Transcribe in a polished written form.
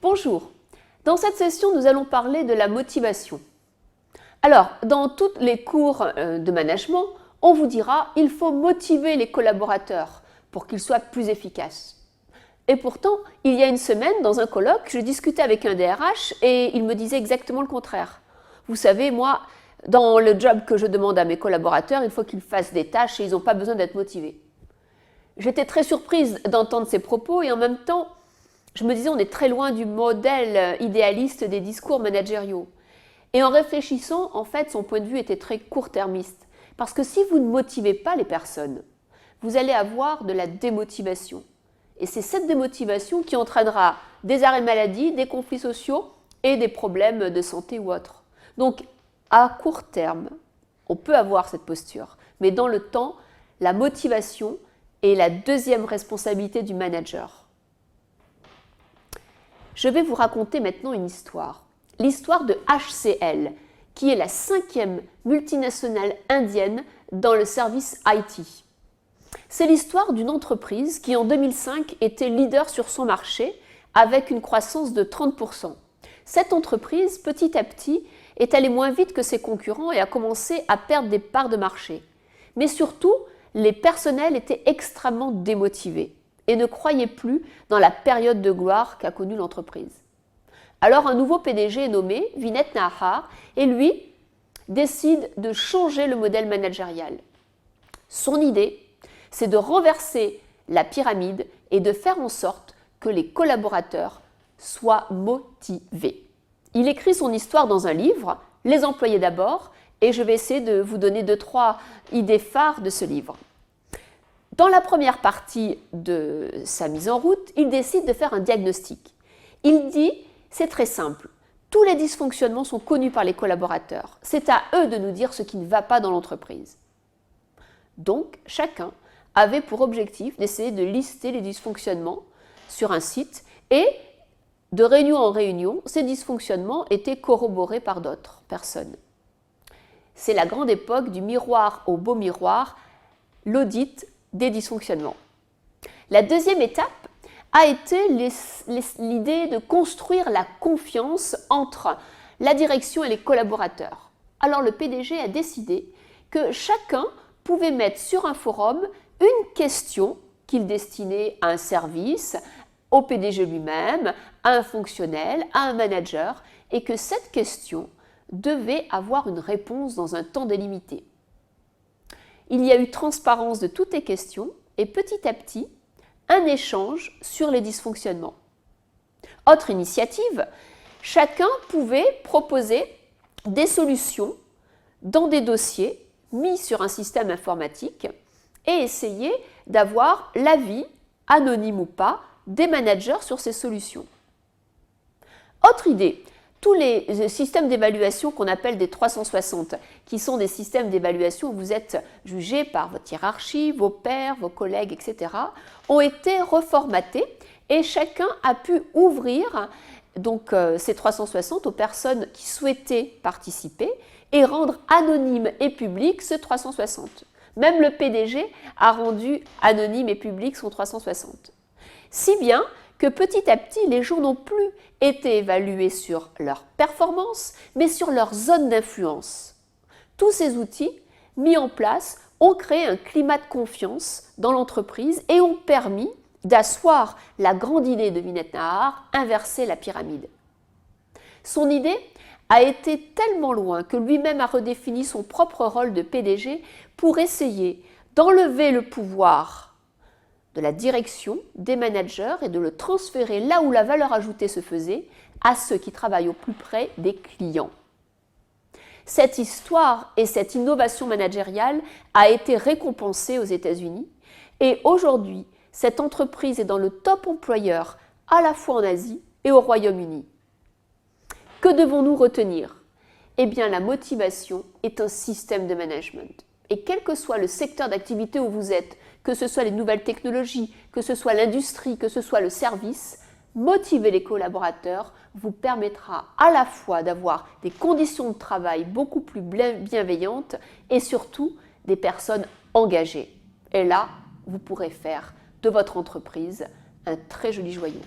Bonjour, dans cette session nous allons parler de la motivation. Alors, dans tous les cours de management, on vous dira il faut motiver les collaborateurs pour qu'ils soient plus efficaces. Et pourtant, il y a une semaine, dans un colloque, je discutais avec un DRH et il me disait exactement le contraire. Vous savez, moi, dans le job que je demande à mes collaborateurs, il faut qu'ils fassent des tâches et ils n'ont pas besoin d'être motivés. J'étais très surprise d'entendre ces propos et en même temps, je me disais on est très loin du modèle idéaliste des discours managériaux. Et en réfléchissant, en fait, son point de vue était très court-termiste. Parce que si vous ne motivez pas les personnes, vous allez avoir de la démotivation. Et c'est cette démotivation qui entraînera des arrêts maladie, des conflits sociaux et des problèmes de santé ou autres. Donc, à court terme, on peut avoir cette posture. Mais dans le temps, la motivation est la deuxième responsabilité du manager. Je vais vous raconter maintenant une histoire. L'histoire de HCL, qui est la 5e multinationale indienne dans le service IT. C'est l'histoire d'une entreprise qui en 2005 était leader sur son marché avec une croissance de 30%. Cette entreprise, petit à petit, est allée moins vite que ses concurrents et a commencé à perdre des parts de marché. Mais surtout, les personnels étaient extrêmement démotivés et ne croyaient plus dans la période de gloire qu'a connue l'entreprise. Alors un nouveau PDG est nommé, Vinay Nahar, et lui décide de changer le modèle managérial. Son idée, c'est de renverser la pyramide et de faire en sorte que les collaborateurs soient motivés. Il écrit son histoire dans un livre, Les employés d'abord, et je vais essayer de vous donner 2-3 idées phares de ce livre. Dans la première partie de sa mise en route, il décide de faire un diagnostic. Il dit, c'est très simple, tous les dysfonctionnements sont connus par les collaborateurs. C'est à eux de nous dire ce qui ne va pas dans l'entreprise. Donc, chacun avait pour objectif d'essayer de lister les dysfonctionnements sur un site et de réunion en réunion, ces dysfonctionnements étaient corroborés par d'autres personnes. C'est la grande époque du miroir au beau miroir, l'audit des dysfonctionnements. La deuxième étape a été l'idée de construire la confiance entre la direction et les collaborateurs. Alors le PDG a décidé que chacun pouvait mettre sur un forum une question qu'il destinait à un service, au PDG lui-même, à un fonctionnel, à un manager, et que cette question devait avoir une réponse dans un temps délimité. Il y a eu transparence de toutes les questions et petit à petit, un échange sur les dysfonctionnements. Autre initiative, chacun pouvait proposer des solutions dans des dossiers mis sur un système informatique et essayer d'avoir l'avis, anonyme ou pas, des managers sur ces solutions. Autre idée, tous les systèmes d'évaluation qu'on appelle des 360, qui sont des systèmes d'évaluation où vous êtes jugé par votre hiérarchie, vos pairs, vos collègues, etc., ont été reformatés et chacun a pu ouvrir donc, ces 360 aux personnes qui souhaitaient participer et rendre anonyme et public ce 360. Même le PDG a rendu anonyme et public son 360. Si bien que petit à petit, les gens n'ont plus été évalués sur leur performance, mais sur leur zone d'influence. Tous ces outils mis en place ont créé un climat de confiance dans l'entreprise et ont permis d'asseoir la grande idée de Vinay Nahar, inverser la pyramide. Son idée a été tellement loin que lui-même a redéfini son propre rôle de PDG pour essayer d'enlever le pouvoir de la direction, des managers et de le transférer là où la valeur ajoutée se faisait, à ceux qui travaillent au plus près des clients. Cette histoire et cette innovation managériale a été récompensée aux États-Unis et aujourd'hui, cette entreprise est dans le top employeur à la fois en Asie et au Royaume-Uni. Que devons-nous retenir? Eh bien, la motivation est un système de management. Et quel que soit le secteur d'activité où vous êtes, que ce soit les nouvelles technologies, que ce soit l'industrie, que ce soit le service, motiver les collaborateurs vous permettra à la fois d'avoir des conditions de travail beaucoup plus bienveillantes et surtout des personnes engagées. Et là, vous pourrez faire de votre entreprise un très joli joyau.